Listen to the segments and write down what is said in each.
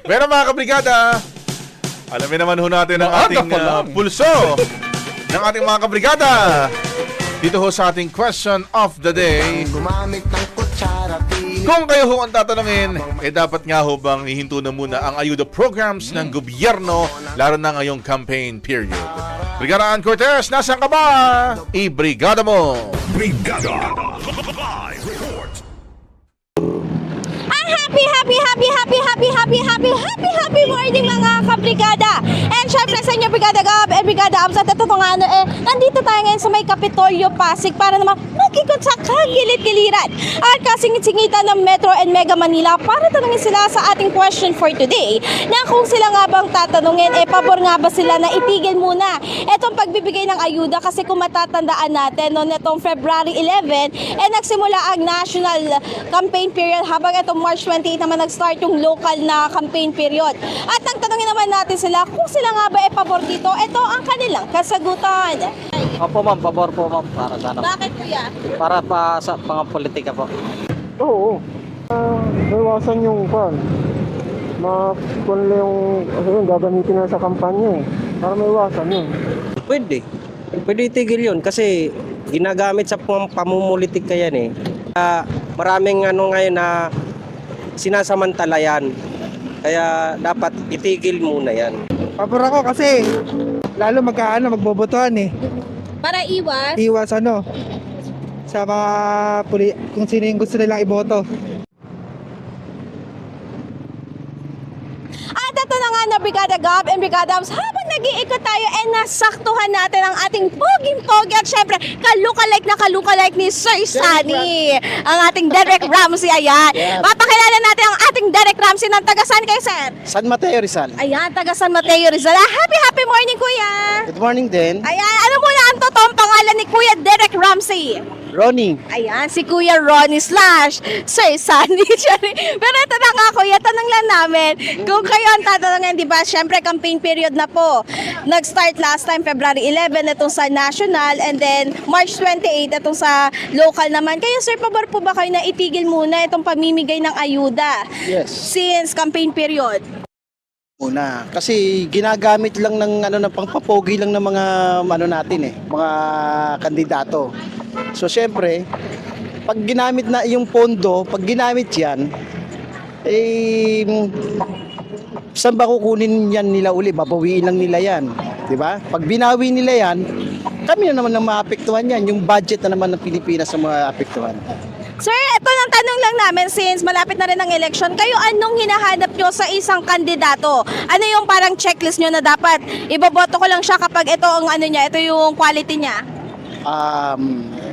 Pero mga kabrigada, alamin naman ho natin ang ating pulso ng ating mga kabrigada. Dito ho sa ating question of the day. Kung kayo ho ang tatanungin, dapat nga ho bang ihinto na muna ang ayuda programs ng gobyerno, lalo na ngayong campaign period? Brigada Ann Cortez, nasaan ka ba? I-brigada mo! Brigada Live Report. Ang happy morning mga kabrigada. And syempre sa inyo Brigada Gab and Brigada Abs at ito nga nandito tayo ngayon sa may Kapitolyo, Pasig para naman magikot sa kagilit-giliran at kasingit-singitan ng Metro and Mega Manila para tanungin sila sa ating question for today na kung sila nga bang tatanungin, pabor nga ba sila na itigil muna itong pagbibigay ng ayuda kasi kung matatandaan natin noong itong February 11 nagsimula ang national campaign period habang itong March 28 naman nag-start yung local na campaign period. At nagtanungin naman natin sila kung sila nga ba pabor dito. Ito ang kanilang kasagutan. Opo ma'am, pabor po ma'am para sana. Bakit kuya? Para pa sa mga politika po. Oo. Iwasan yung kwan. Makunli yung gagamitin na sa kampanya para maiwasan yun. Pwede. Pwede itigil yun kasi ginagamit sa pamumulitik kaya maraming ngayon na sinasamantala yan. Kaya dapat itigil muna yan. Pabor ako kasi lalo magbobotohan Para iwas? Iwas sa mga kung sino yung gusto nilang iboto. At ito na nga na Brigada Gab and Brigada Abs, habang nag-iikot tayo nasaktuhan natin ang ating poging-pogi at syempre kalukalike ni Sir Sunny, ang ating Derek Ramsey. Ayan. Papakilala natin ang ating Derek Ramsey ng taga-san kayo, sir? San Mateo Rizal. Ayan, taga-San Mateo Rizal. Happy morning, kuya. Good morning din. Ayan, ano muna ang totoong pangalan ni Kuya Derek Ramsey? Ronnie. Ayan, si Kuya Ronnie / Sir Sunny. Pero ito na nga kuya, tanong lang namin, kung kayo ang tatanungin, di ba, syempre campaign period na po. Nag-start last time, February 11, itong sa national, and then March 28, itong sa local naman. Kayo sir, pabor po ba kayo na itigil muna itong pamimigay ng ayuda? Yes. Since campaign period? Muna. Kasi ginagamit lang ng pangpapogi lang ng mga natin mga kandidato. So syempre, pag ginamit na yung pondo, pag ginamit yan, saan ba kukunin yan nila uli? Babawiin lang nila yan. Diba? Pag binawi nila yan, kami na naman ang maapektuhan yan. Yung budget na naman ng Pilipinas ang maapektuhan. Sir, ito ang tanong lang namin since malapit na rin ang election. Kayo, anong hinahanap nyo sa isang kandidato? Ano yung parang checklist nyo na dapat iboboto ko lang siya kapag ito ang niya, ito yung quality niya?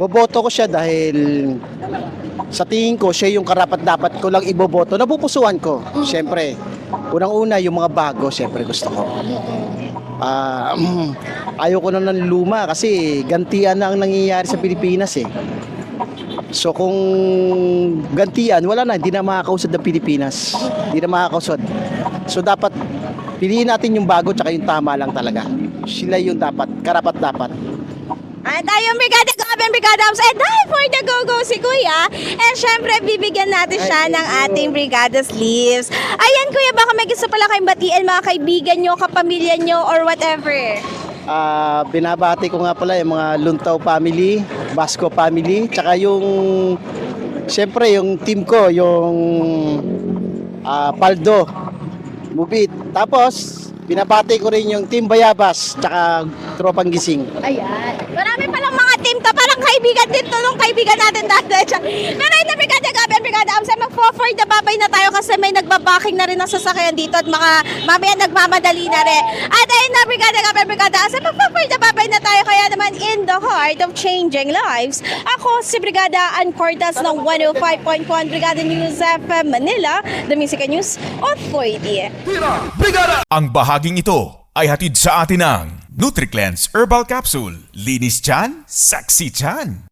Boboto ko siya dahil sa tingin ko siya yung karapat-dapat ko lang iboboto. Napupusuan ko, syempre. Unang-una yung mga bago, syempre gusto ko. Ayoko na ng luma kasi gantian na ang nangyayari sa Pilipinas So kung gantian, wala na, hindi na makakausad ng Pilipinas. Hindi na makakausad. So dapat piliin natin yung bago tsaka yung tama lang talaga. Sila yung dapat, karapat-dapat. At tayong Brigada Gab and Brigada Abs, dahil for the go-go si Kuya, syempre bibigyan natin siya ng ating Brigada Sleeves. Ayan Kuya, baka may gusto pala kayong batiin mga kaibigan nyo, kapamilya nyo, or whatever. Binabati ko nga pala yung mga Luntaw family, Basco family, tsaka yung syempre yung team ko, yung Paldo, Mubit. Tapos binabati ko rin yung Team Bayabas tsaka Tropang Gising. Ayan. Marami palang mga team to. Parang kaibigan din to nung kaibigan natin dati. Pero ito, Brigada Gab and Brigada Abs, mag-forward the babay na tayo kasi may nagbabaking na rin ang sasakyan dito at mamaya nagmamadali na rin. At ayun na, Brigada Gab and Brigada Abs, mag-forward the babay na tayo kaya naman in the heart of changing lives. Ako si Brigada Ann Cortez ng 105.1 Brigada News FM Manila, the Music and News Authority. Brigada! Ang bahaging ito ay hatid sa atin ng NutriCleanse Herbal Capsule. Linis tiyan, sexy tiyan.